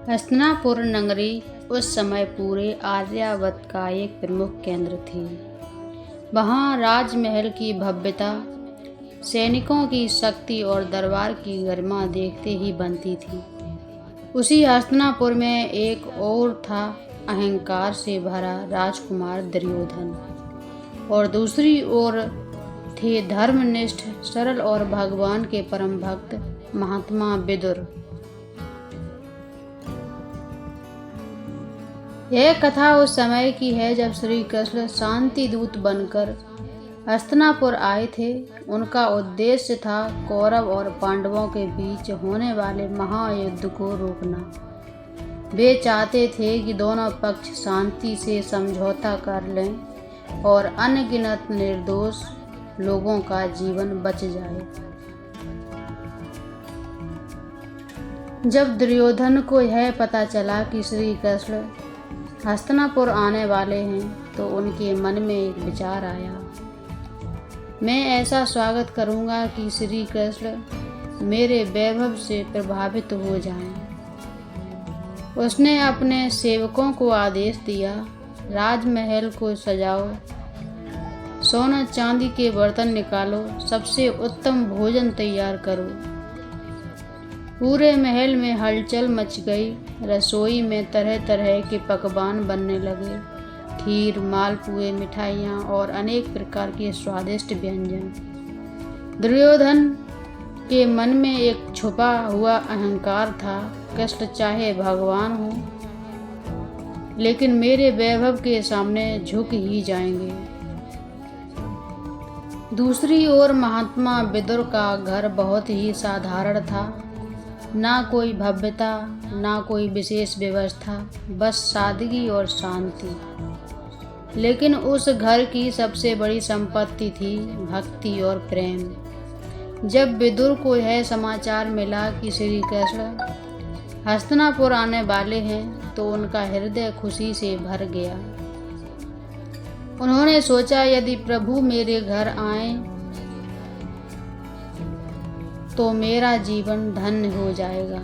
हस्तिनापुर नगरी उस समय पूरे आर्यावर्त का एक प्रमुख केंद्र थी। वहाँ राजमहल की भव्यता, सैनिकों की शक्ति और दरबार की गरिमा देखते ही बनती थी। उसी हस्तिनापुर में एक और था अहंकार से भरा राजकुमार दुर्योधन, और दूसरी ओर थे धर्मनिष्ठ, सरल और भगवान के परम भक्त महात्मा विदुर। यह कथा उस समय की है जब श्री कृष्ण शांति दूत बनकर हस्तिनापुर आए थे। उनका उद्देश्य था कौरव और पांडवों के बीच होने वाले महायुद्ध को रोकना। वे चाहते थे कि दोनों पक्ष शांति से समझौता कर लें और अनगिनत निर्दोष लोगों का जीवन बच जाए। जब दुर्योधन को यह पता चला कि श्री कृष्ण हस्तिनापुर आने वाले हैं तो उनके मन में एक विचार आया, मैं ऐसा स्वागत करूंगा कि श्री कृष्ण मेरे वैभव से प्रभावित हो जाएं। उसने अपने सेवकों को आदेश दिया, राजमहल को सजाओ, सोना चांदी के बर्तन निकालो, सबसे उत्तम भोजन तैयार करो। पूरे महल में हलचल मच गई। रसोई में तरह तरह के पकवान बनने लगे, खीर, मालपुए, मिठाइयाँ और अनेक प्रकार के स्वादिष्ट व्यंजन। दुर्योधन के मन में एक छुपा हुआ अहंकार था, कृष्ण चाहे भगवान हो लेकिन मेरे वैभव के सामने झुक ही जाएंगे। दूसरी ओर महात्मा विदुर का घर बहुत ही साधारण था, ना कोई भव्यता, ना कोई विशेष व्यवस्था, बस सादगी और शांति। लेकिन उस घर की सबसे बड़ी संपत्ति थी भक्ति और प्रेम। जब विदुर को यह समाचार मिला कि श्री कृष्ण हस्तिनापुर आने वाले हैं तो उनका हृदय खुशी से भर गया। उन्होंने सोचा, यदि प्रभु मेरे घर आए तो मेरा जीवन धन्य हो जाएगा।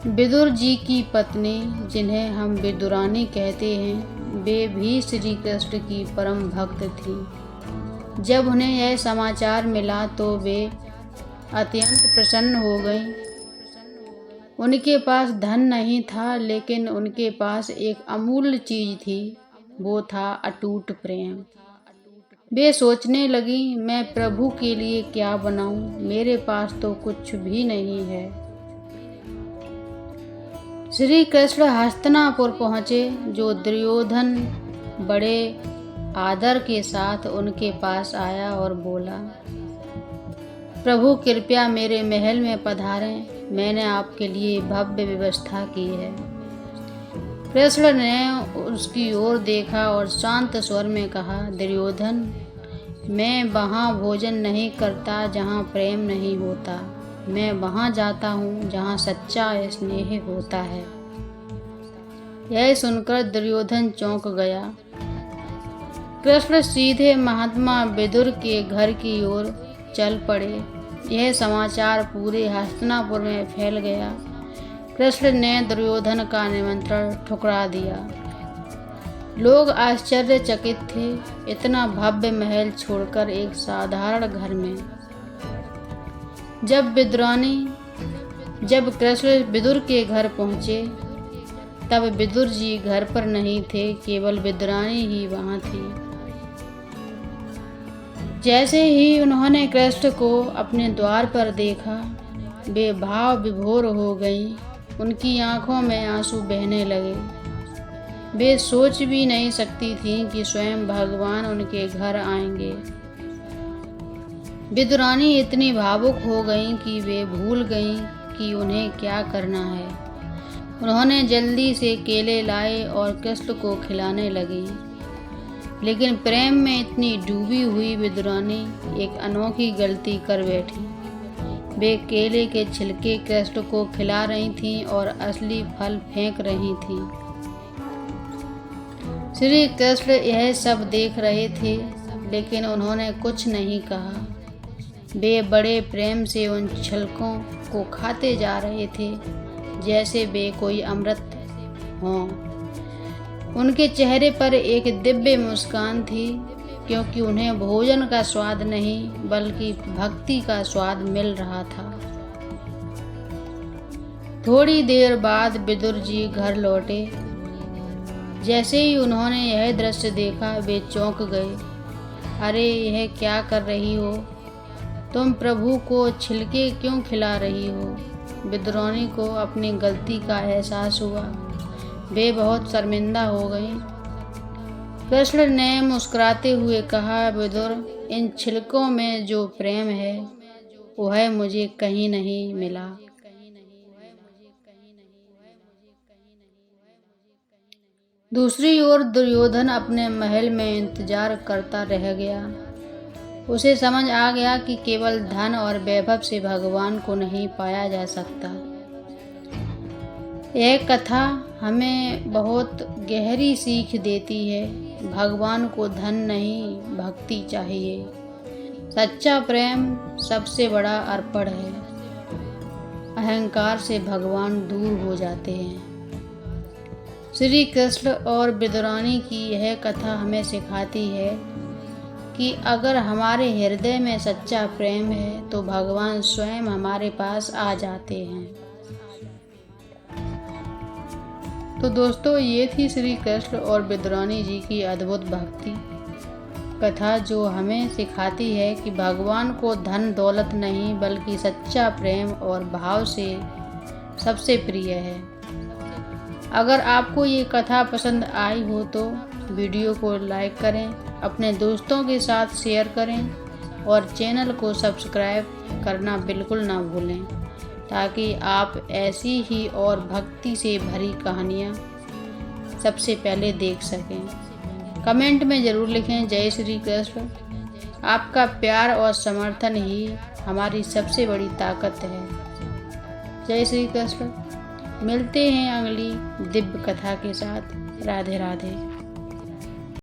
विदुर जी की पत्नी, जिन्हें हम विदुरानी कहते हैं, वे भी श्री कृष्ण की परम भक्त थी। जब उन्हें यह समाचार मिला तो वे अत्यंत प्रसन्न हो गईं। उनके पास धन नहीं था, लेकिन उनके पास एक अमूल्य चीज थी, वो था अटूट प्रेम। वे सोचने लगी, मैं प्रभु के लिए क्या बनाऊं, मेरे पास तो कुछ भी नहीं है। श्री कृष्ण हस्तिनापुर पहुँचे। जो दुर्योधन बड़े आदर के साथ उनके पास आया और बोला, प्रभु कृपया मेरे महल में पधारें, मैंने आपके लिए भव्य व्यवस्था की है। कृष्ण ने उसकी ओर देखा और शांत स्वर में कहा, दुर्योधन, मैं वहाँ भोजन नहीं करता जहाँ प्रेम नहीं होता, मैं वहाँ जाता हूँ जहाँ सच्चा स्नेह होता है। यह सुनकर दुर्योधन चौंक गया। कृष्ण सीधे महात्मा विदुर के घर की ओर चल पड़े। यह समाचार पूरे हस्तिनापुर में फैल गया। कृष्ण ने दुर्योधन का निमंत्रण ठुकरा दिया। लोग आश्चर्यचकित थे, इतना भव्य महल छोड़कर एक साधारण घर में। जब कृष्ण विदुर के घर पहुँचे तब विदुर जी घर पर नहीं थे, केवल विदुरानी ही वहाँ थी। जैसे ही उन्होंने कृष्ण को अपने द्वार पर देखा, वे भाव विभोर हो गईं। उनकी आंखों में आंसू बहने लगे। वे सोच भी नहीं सकती थीं कि स्वयं भगवान उनके घर आएंगे। विदुरानी इतनी भावुक हो गईं कि वे भूल गईं कि उन्हें क्या करना है। उन्होंने जल्दी से केले लाए और कृष्ण को खिलाने लगी। लेकिन प्रेम में इतनी डूबी हुई विदुरानी एक अनोखी गलती कर बैठी। वे केले के छिलके कृष्ण को खिला रही थीं और असली फल फेंक रही थीं। श्री कृष्ण यह सब देख रहे थे, लेकिन उन्होंने कुछ नहीं कहा। वे बड़े प्रेम से उन छिलकों को खाते जा रहे थे। जैसे वे कोई अमृत हों। उनके चेहरे पर एक दिव्य मुस्कान थी, क्योंकि उन्हें भोजन का स्वाद नहीं बल्कि भक्ति का स्वाद मिल रहा था। थोड़ी देर बाद विदुर जी घर लौटे। जैसे ही उन्होंने यह दृश्य देखा वे चौंक गए। अरे, यह क्या कर रही हो? तुम प्रभु को छिलके क्यों खिला रही हो? विदुरानी को अपनी गलती का एहसास हुआ। वे बहुत शर्मिंदा हो गईं। कृष्ण ने मुस्कुराते हुए कहा, विदुर, इन छिलकों में जो प्रेम है वह मुझे कहीं नहीं मिला। दूसरी ओर दुर्योधन अपने महल में इंतजार करता रह गया। उसे समझ आ गया कि केवल धन और वैभव से भगवान को नहीं पाया जा सकता। यह कथा हमें बहुत गहरी सीख देती है। भगवान को धन नहीं, भक्ति चाहिए। सच्चा प्रेम सबसे बड़ा अर्पण है। अहंकार से भगवान दूर हो जाते हैं। श्री कृष्ण और विदुरानी की यह कथा हमें सिखाती है कि अगर हमारे हृदय में सच्चा प्रेम है तो भगवान स्वयं हमारे पास आ जाते हैं। तो दोस्तों, ये थी श्री कृष्ण और विदुरानी जी की अद्भुत भक्ति कथा, जो हमें सिखाती है कि भगवान को धन दौलत नहीं बल्कि सच्चा प्रेम और भाव से सबसे प्रिय है। अगर आपको ये कथा पसंद आई हो तो वीडियो को लाइक करें, अपने दोस्तों के साथ शेयर करें और चैनल को सब्सक्राइब करना बिल्कुल ना भूलें, ताकि आप ऐसी ही और भक्ति से भरी कहानियाँ सबसे पहले देख सकें। कमेंट में ज़रूर लिखें जय श्री कृष्ण। आपका प्यार और समर्थन ही हमारी सबसे बड़ी ताकत है। जय श्री कृष्ण। मिलते हैं अगली दिव्य कथा के साथ। राधे राधे।